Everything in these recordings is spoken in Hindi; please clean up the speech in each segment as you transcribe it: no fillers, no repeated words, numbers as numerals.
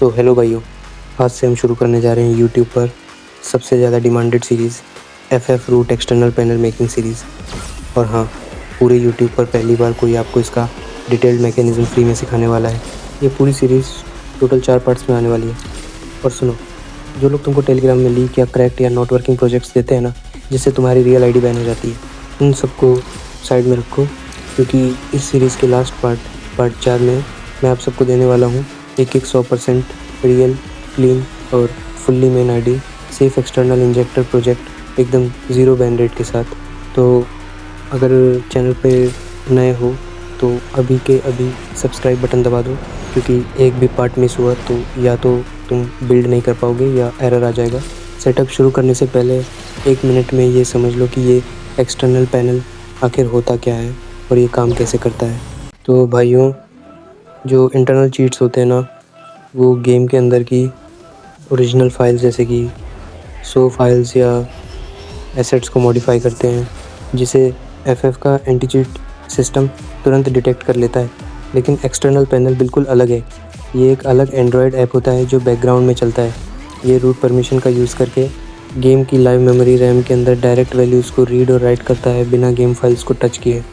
तो हेलो भाइयों, आज से हम शुरू करने जा रहे हैं यूट्यूब पर सबसे ज़्यादा demanded series FF root external panel making series. और हाँ, पूरे यूट्यूब पर पहली बार कोई आपको इसका डिटेल्ड मैकेनिज़्म फ्री में सिखाने वाला है। ये पूरी सीरीज़ टोटल 4 पार्ट्स में आने वाली है। और सुनो, जो लोग तुमको टेलीग्राम में लीक या क्रैक्ड या नॉट वर्किंग प्रोजेक्ट्स देते हैं ना, जिससे तुम्हारी रियल आईडी बैन हो जाती है, उन सबको साइड में रखो, क्योंकि इस सीरीज़ के लास्ट पार्ट 4 में मैं आप सबको देने वाला हूँ एक 100% रियल, क्लीन और fully main ID safe external injector project एकदम ज़ीरो बैन रेट के साथ। तो अगर चैनल पे नए हो तो अभी के अभी सब्सक्राइब बटन दबा दो, क्योंकि एक भी पार्ट मिस हुआ तो या तो तुम बिल्ड नहीं कर पाओगे या एरर आ जाएगा। सेटअप शुरू करने से पहले 1 मिनट में ये समझ लो कि ये एक्सटर्नल पैनल आखिर होता क्या है और ये काम कैसे करता है। तो भाइयों, जो इंटरनल चीट्स होते हैं ना, वो गेम के अंदर की ओरिजिनल फाइल्स जैसे कि सो फाइल्स या एसेट्स को मॉडिफाई करते हैं, जिसे FF का एंटी चीट सिस्टम तुरंत डिटेक्ट कर लेता है। लेकिन एक्सटर्नल पैनल बिल्कुल अलग है। ये एक अलग एंड्रॉयड ऐप होता है जो बैकग्राउंड में चलता है। ये रूट परमिशन का यूज़ करके गेम की लाइव मेमोरी रैम के अंदर डायरेक्ट वैल्यूज़ को रीड और राइट करता है बिना गेम फाइल्स को टच किए।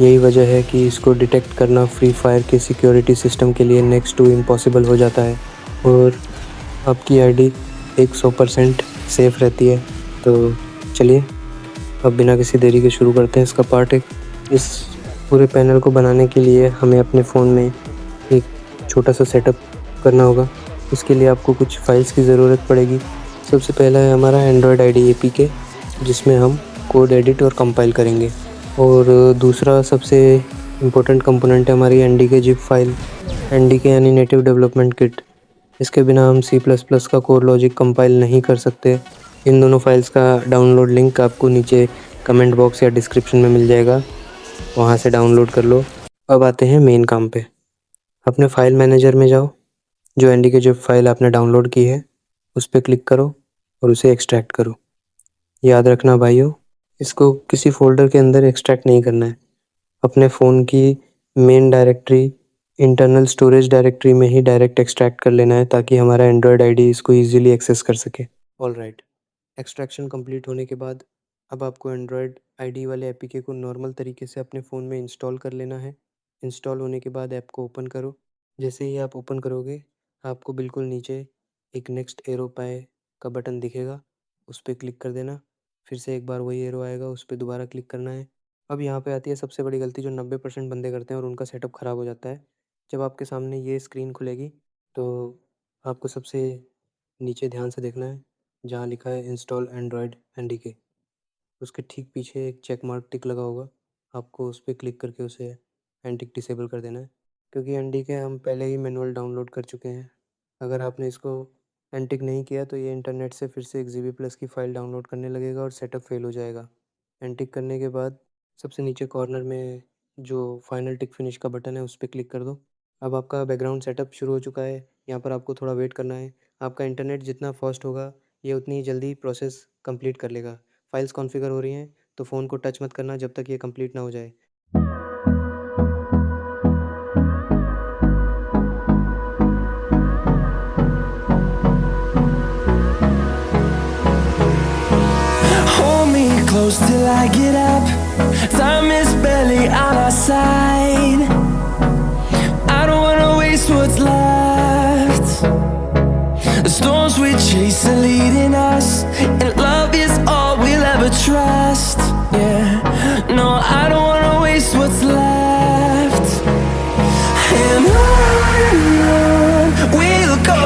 यही वजह है कि इसको डिटेक्ट करना फ्री फायर के सिक्योरिटी सिस्टम के लिए नेक्स्ट टू इम्पॉसिबल हो जाता है और आपकी आईडी 100% सेफ़ रहती है। तो चलिए अब बिना किसी देरी के शुरू करते हैं इसका पार्ट 1। इस पूरे पैनल को बनाने के लिए हमें अपने फ़ोन में एक छोटा सा सेटअप करना होगा। इसके लिए आपको कुछ फाइल्स की ज़रूरत पड़ेगी। सबसे पहला है हमारा एंड्रॉयड आईडी APK, जिसमें हम कोड एडिट और कंपाइल करेंगे। और दूसरा सबसे इम्पोर्टेंट कंपोनेंट है हमारी NDK जिप फाइल। NDK यानी नेटिव डेवलपमेंट किट। इसके बिना हम C++ का कोर लॉजिक कंपाइल नहीं कर सकते। इन दोनों फाइल्स का डाउनलोड लिंक आपको नीचे कमेंट बॉक्स या डिस्क्रिप्शन में मिल जाएगा, वहाँ से डाउनलोड कर लो। अब आते हैं मेन काम पे। अपने फाइल मैनेजर में जाओ, जो NDK जिप फाइल आपने डाउनलोड की है उस पर क्लिक करो और उसे एक्सट्रैक्ट करो। याद रखना भाइयों, इसको किसी फोल्डर के अंदर एक्सट्रैक्ट नहीं करना है। अपने फ़ोन की main directory internal storage directory में ही डायरेक्ट एक्सट्रैक्ट कर लेना है, ताकि हमारा एंड्रॉयड आईडी इसको इजीली एक्सेस कर सके। ऑलराइट, एक्सट्रैक्शन कंप्लीट होने के बाद अब आपको एंड्रॉयड आईडी वाले APK को नॉर्मल तरीके से अपने फ़ोन में इंस्टॉल कर लेना है। इंस्टॉल होने के बाद ऐप को ओपन करो। जैसे ही आप ओपन करोगे, आपको बिल्कुल नीचे एक नेक्स्ट एरो पाए का बटन दिखेगा, उस पर क्लिक कर देना। फिर से एक बार वही एरो आएगा, उस पर दोबारा क्लिक करना है। अब यहाँ पे आती है सबसे बड़ी गलती जो 90% बंदे करते हैं और उनका सेटअप ख़राब हो जाता है। जब आपके सामने ये स्क्रीन खुलेगी तो आपको सबसे नीचे ध्यान से देखना है, जहाँ लिखा है इंस्टॉल एंड्रॉयड NDK, उसके ठीक पीछे एक चेक मार्क टिक लगा होगा। आपको उस पर क्लिक करके उसे एनटिक डिसेबल कर देना है, क्योंकि NDK हम पहले ही मैनुअल डाउनलोड कर चुके हैं। अगर आपने इसको एनटिक नहीं किया तो ये इंटरनेट से फिर से 1 GB+ की फ़ाइल डाउनलोड करने लगेगा और सेटअप फेल हो जाएगा। एनटिक करने के बाद सबसे नीचे कॉर्नर में जो फाइनल टिक फिनिश का बटन है उस पर क्लिक कर दो। अब आपका बैकग्राउंड सेटअप शुरू हो चुका है। यहाँ पर आपको थोड़ा वेट करना है। आपका इंटरनेट जितना फास्ट होगा ये उतनी ही जल्दी प्रोसेस कंप्लीट कर लेगा। फाइल्स कॉन्फ़िगर हो रही हैं तो फ़ोन को टच मत करना जब तक ये कंप्लीट ना हो जाए। Hold me close till I get up. Time is barely on our side. I don't wanna waste what's left. The storms we chase are leading us, and love is all we'll ever trust. Yeah, no, I don't wanna waste what's left. And on we'll go,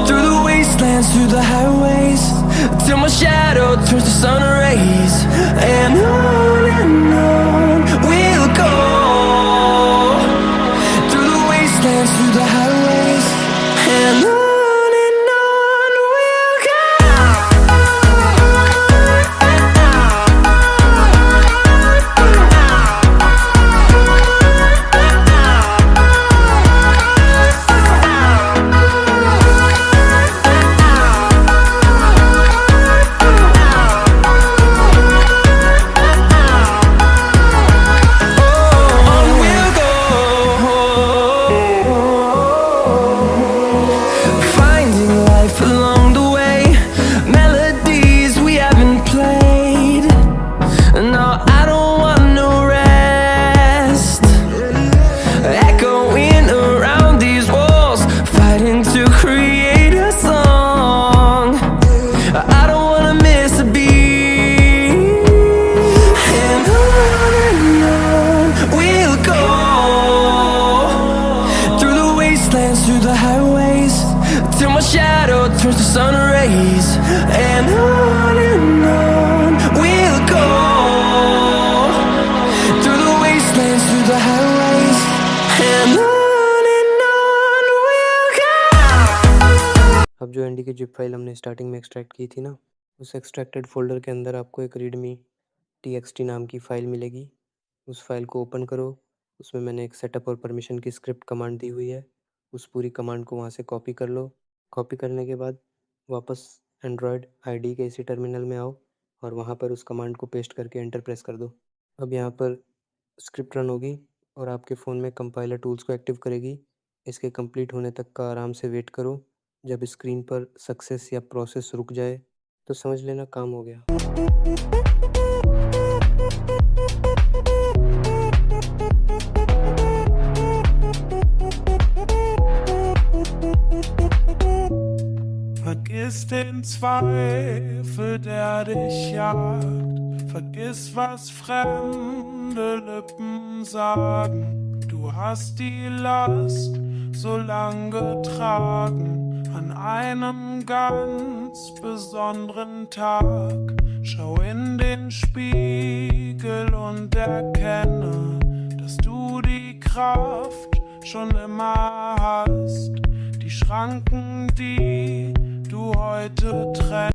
through the wastelands, through the highways, till my shadow turns to sun rays. And on we'll go, through the wastelands, through the highways, and on we'll go. On we'll go. wastelands, through the highways, till my shadow turns to sun rays. And on we'll go, through the wastelands, through the highways, and on we'll go. अब जो एनडी की जिप फाइल हमने स्टार्टिंग में एक्सट्रैक्ट की थी ना, उस एक्सट्रैक्टेड फोल्डर के अंदर आपको एक रीडमी txt नाम की फ़ाइल मिलेगी। उस फाइल को ओपन करो। उसमें मैंने एक सेटअप और परमिशन की स्क्रिप्ट कमांड दी हुई है। उस पूरी कमांड को वहाँ से कॉपी कर लो। कॉपी करने के बाद वापस एंड्रॉयड आईडी के इसी टर्मिनल में आओ और वहाँ पर उस कमांड को पेस्ट करके एंटर प्रेस कर दो। अब यहाँ पर स्क्रिप्ट रन होगी और आपके फ़ोन में कंपाइलर टूल्स को एक्टिव करेगी। इसके कंप्लीट होने तक का आराम से वेट करो। जब स्क्रीन पर सक्सेस या प्रोसेस रुक जाए तो समझ लेना काम हो गया। Vergiss den Zweifel, der dich jagt. Vergiss, was fremde Lippen sagen. Du hast die Last so lang getragen. An einem ganz besonderen Tag. Schau in den Spiegel und erkenne, dass du die Kraft schon immer hast. Die Schranken, die du heute trennst.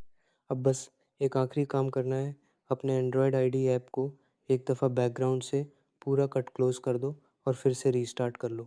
अब बस एक आखिरी काम करना है। अपने एंड्रॉयड आईडी ऐप को एक दफ़ा बैकग्राउंड से पूरा कट क्लोज कर दो और फिर से रीस्टार्ट कर लो।